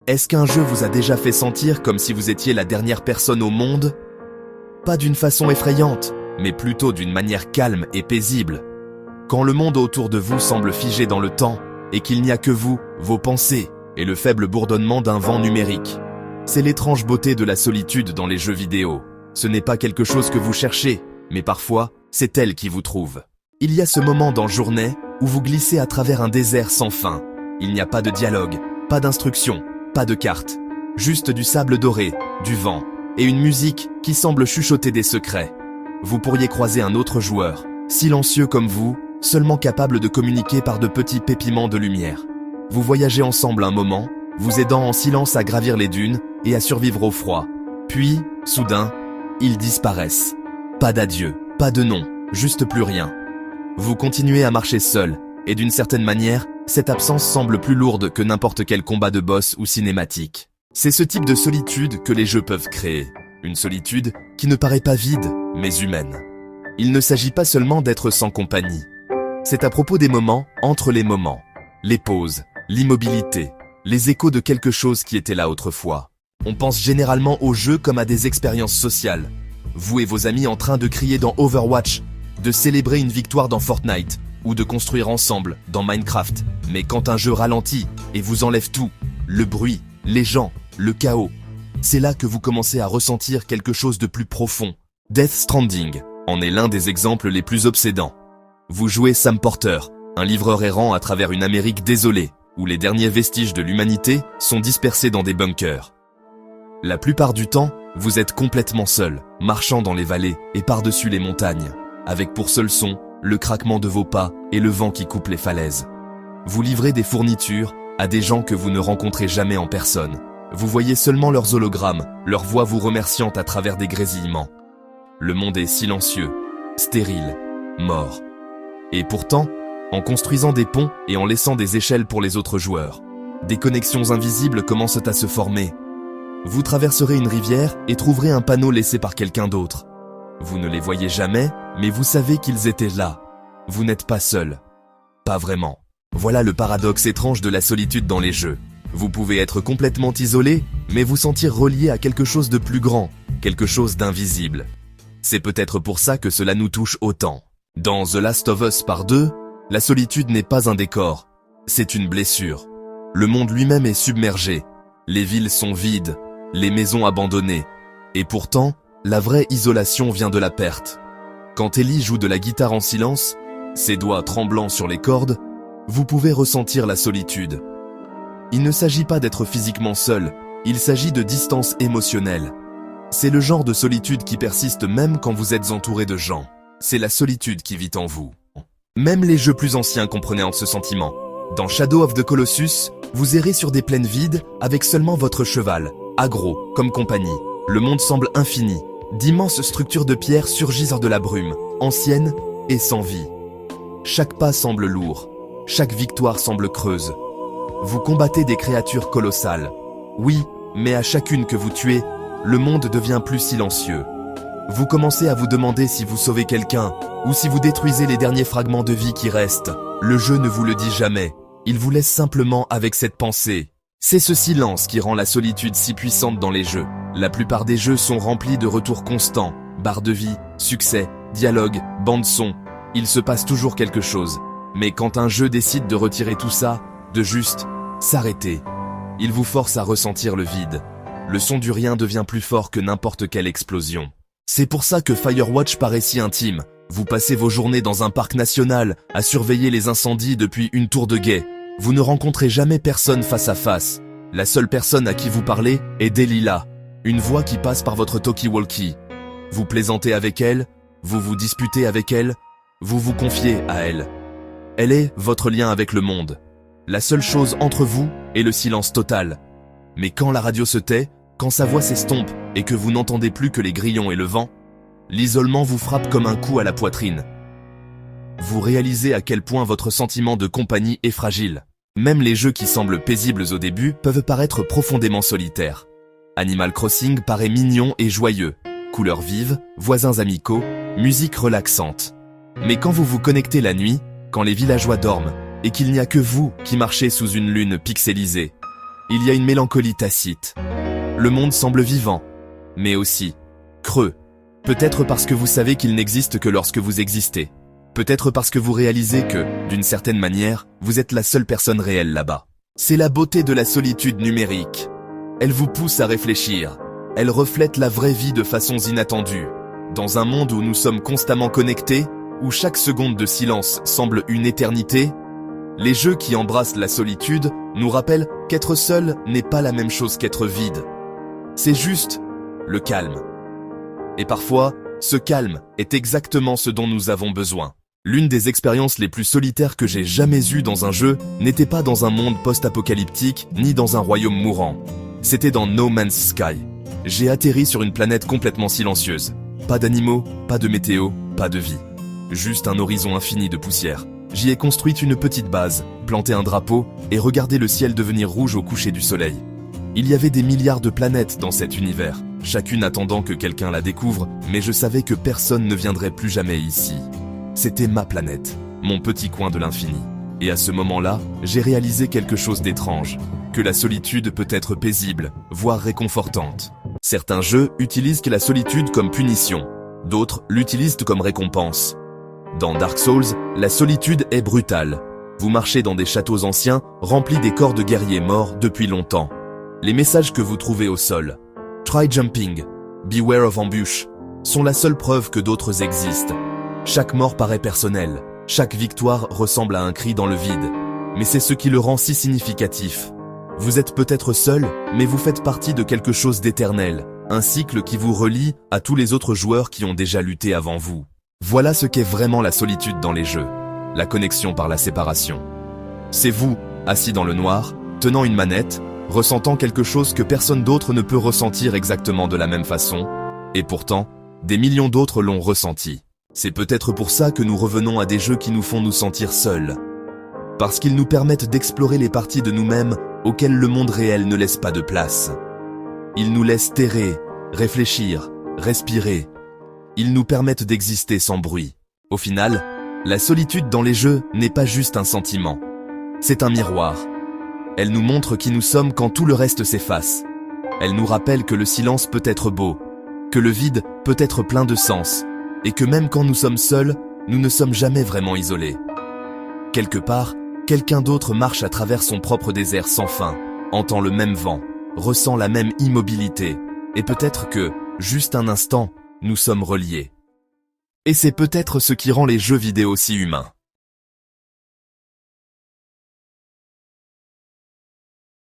Est-ce qu'un jeu vous a déjà fait sentir comme si vous étiez la dernière personne au monde? Pas d'une façon effrayante, mais plutôt d'une manière calme et paisible. Quand le monde autour de vous semble figé dans le temps, et qu'il n'y a que vous, vos pensées, et le faible bourdonnement d'un vent numérique. C'est l'étrange beauté de la solitude dans les jeux vidéo. Ce n'est pas quelque chose que vous cherchez, mais parfois, c'est elle qui vous trouve. Il y a ce moment dans Journée où vous glissez à travers un désert sans fin. Il n'y a pas de dialogue, pas d'instruction, pas de carte. Juste du sable doré, du vent, et une musique qui semble chuchoter des secrets. Vous pourriez croiser un autre joueur, silencieux comme vous, seulement capable de communiquer par de petits pépiments de lumière. Vous voyagez ensemble un moment, vous aidant en silence à gravir les dunes et à survivre au froid. Puis, soudain, ils disparaissent. Pas d'adieu, pas de nom, juste plus rien. Vous continuez à marcher seul, et d'une certaine manière, cette absence semble plus lourde que n'importe quel combat de boss ou cinématique. C'est ce type de solitude que les jeux peuvent créer. Une solitude qui ne paraît pas vide, mais humaine. Il ne s'agit pas seulement d'être sans compagnie. C'est à propos des moments entre les moments. Les pauses, l'immobilité, les échos de quelque chose qui était là autrefois. On pense généralement aux jeux comme à des expériences sociales. Vous et vos amis en train de crier dans Overwatch, de célébrer une victoire dans Fortnite, ou de construire ensemble dans Minecraft. Mais quand un jeu ralentit et vous enlève tout, le bruit, les gens, le chaos, c'est là que vous commencez à ressentir quelque chose de plus profond. Death Stranding en est l'un des exemples les plus obsédants. Vous jouez Sam Porter, un livreur errant à travers une Amérique désolée, où les derniers vestiges de l'humanité sont dispersés dans des bunkers. La plupart du temps, vous êtes complètement seul, marchant dans les vallées et par-dessus les montagnes, avec pour seul son, le craquement de vos pas et le vent qui coupe les falaises. Vous livrez des fournitures à des gens que vous ne rencontrez jamais en personne. Vous voyez seulement leurs hologrammes, leurs voix vous remerciant à travers des grésillements. Le monde est silencieux, stérile, mort. Et pourtant, en construisant des ponts et en laissant des échelles pour les autres joueurs, des connexions invisibles commencent à se former. Vous traverserez une rivière et trouverez un panneau laissé par quelqu'un d'autre. Vous ne les voyez jamais, mais vous savez qu'ils étaient là. Vous n'êtes pas seul. Pas vraiment. Voilà le paradoxe étrange de la solitude dans les jeux. Vous pouvez être complètement isolé, mais vous sentir relié à quelque chose de plus grand, quelque chose d'invisible. C'est peut-être pour ça que cela nous touche autant. Dans The Last of Us Part 2, la solitude n'est pas un décor, c'est une blessure. Le monde lui-même est submergé, les villes sont vides, les maisons abandonnées. Et pourtant, la vraie isolation vient de la perte. Quand Ellie joue de la guitare en silence, ses doigts tremblants sur les cordes, vous pouvez ressentir la solitude. Il ne s'agit pas d'être physiquement seul, il s'agit de distance émotionnelle. C'est le genre de solitude qui persiste même quand vous êtes entouré de gens. C'est la solitude qui vit en vous. Même les jeux plus anciens comprenaient ce sentiment. Dans Shadow of the Colossus, vous errez sur des plaines vides avec seulement votre cheval, agro, comme compagnie. Le monde semble infini. D'immenses structures de pierre surgissent de la brume, anciennes et sans vie. Chaque pas semble lourd. Chaque victoire semble creuse. Vous combattez des créatures colossales. Oui, mais à chacune que vous tuez, le monde devient plus silencieux. Vous commencez à vous demander si vous sauvez quelqu'un, ou si vous détruisez les derniers fragments de vie qui restent. Le jeu ne vous le dit jamais. Il vous laisse simplement avec cette pensée. C'est ce silence qui rend la solitude si puissante dans les jeux. La plupart des jeux sont remplis de retours constants. Barre de vie, succès, dialogue, bande-son. Il se passe toujours quelque chose. Mais quand un jeu décide de retirer tout ça, de juste s'arrêter, il vous force à ressentir le vide. Le son du rien devient plus fort que n'importe quelle explosion. C'est pour ça que Firewatch paraît si intime. Vous passez vos journées dans un parc national, à surveiller les incendies depuis une tour de guet. Vous ne rencontrez jamais personne face à face. La seule personne à qui vous parlez est Delilah, une voix qui passe par votre talkie-walkie. Vous plaisantez avec elle, vous vous disputez avec elle, vous vous confiez à elle. Elle est votre lien avec le monde. La seule chose entre vous est le silence total. Mais quand la radio se tait, quand sa voix s'estompe et que vous n'entendez plus que les grillons et le vent, l'isolement vous frappe comme un coup à la poitrine. Vous réalisez à quel point votre sentiment de compagnie est fragile. Même les jeux qui semblent paisibles au début peuvent paraître profondément solitaires. Animal Crossing paraît mignon et joyeux. Couleurs vives, voisins amicaux, musique relaxante. Mais quand vous vous connectez la nuit, quand les villageois dorment, et qu'il n'y a que vous qui marchez sous une lune pixelisée, il y a une mélancolie tacite. Le monde semble vivant, mais aussi creux. Peut-être parce que vous savez qu'il n'existe que lorsque vous existez. Peut-être parce que vous réalisez que, d'une certaine manière, vous êtes la seule personne réelle là-bas. C'est la beauté de la solitude numérique. Elle vous pousse à réfléchir. Elle reflète la vraie vie de façons inattendues. Dans un monde où nous sommes constamment connectés, où chaque seconde de silence semble une éternité, les jeux qui embrassent la solitude nous rappellent qu'être seul n'est pas la même chose qu'être vide. C'est juste le calme. Et parfois, ce calme est exactement ce dont nous avons besoin. L'une des expériences les plus solitaires que j'ai jamais eues dans un jeu n'était pas dans un monde post-apocalyptique ni dans un royaume mourant. C'était dans No Man's Sky. J'ai atterri sur une planète complètement silencieuse. Pas d'animaux, pas de météo, pas de vie. Juste un horizon infini de poussière. J'y ai construit une petite base, planté un drapeau et regardé le ciel devenir rouge au coucher du soleil. Il y avait des milliards de planètes dans cet univers, chacune attendant que quelqu'un la découvre, mais je savais que personne ne viendrait plus jamais ici. C'était ma planète, mon petit coin de l'infini. Et à ce moment-là, j'ai réalisé quelque chose d'étrange, que la solitude peut être paisible, voire réconfortante. Certains jeux utilisent la solitude comme punition, d'autres l'utilisent comme récompense. Dans Dark Souls, la solitude est brutale. Vous marchez dans des châteaux anciens, remplis des corps de guerriers morts depuis longtemps. Les messages que vous trouvez au sol, Try jumping, Beware of ambush, sont la seule preuve que d'autres existent. Chaque mort paraît personnelle, chaque victoire ressemble à un cri dans le vide. Mais c'est ce qui le rend si significatif. Vous êtes peut-être seul, mais vous faites partie de quelque chose d'éternel, un cycle qui vous relie à tous les autres joueurs qui ont déjà lutté avant vous. Voilà ce qu'est vraiment la solitude dans les jeux, la connexion par la séparation. C'est vous, assis dans le noir, tenant une manette, ressentant quelque chose que personne d'autre ne peut ressentir exactement de la même façon, et pourtant, des millions d'autres l'ont ressenti. C'est peut-être pour ça que nous revenons à des jeux qui nous font nous sentir seuls. Parce qu'ils nous permettent d'explorer les parties de nous-mêmes auxquelles le monde réel ne laisse pas de place. Ils nous laissent terrer, réfléchir, respirer. Ils nous permettent d'exister sans bruit. Au final, la solitude dans les jeux n'est pas juste un sentiment. C'est un miroir. Elle nous montre qui nous sommes quand tout le reste s'efface. Elle nous rappelle que le silence peut être beau, que le vide peut être plein de sens, et que même quand nous sommes seuls, nous ne sommes jamais vraiment isolés. Quelque part, quelqu'un d'autre marche à travers son propre désert sans fin, entend le même vent, ressent la même immobilité, et peut-être que, juste un instant, nous sommes reliés. Et c'est peut-être ce qui rend les jeux vidéo si humains.